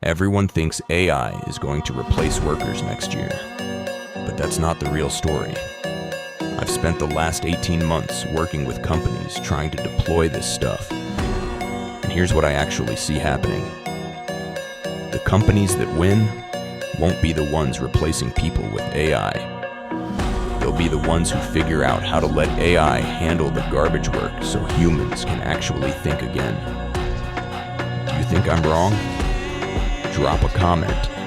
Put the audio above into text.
Everyone thinks AI is going to replace workers next year, but that's not the real story. I've spent the last 18 months working with companies trying to deploy this stuff, and here's what I actually see happening. The companies that win won't be the ones replacing people with AI. They'll be the ones who figure out how to let AI handle the garbage work so humans can actually think again. Do you think I'm wrong? Drop a comment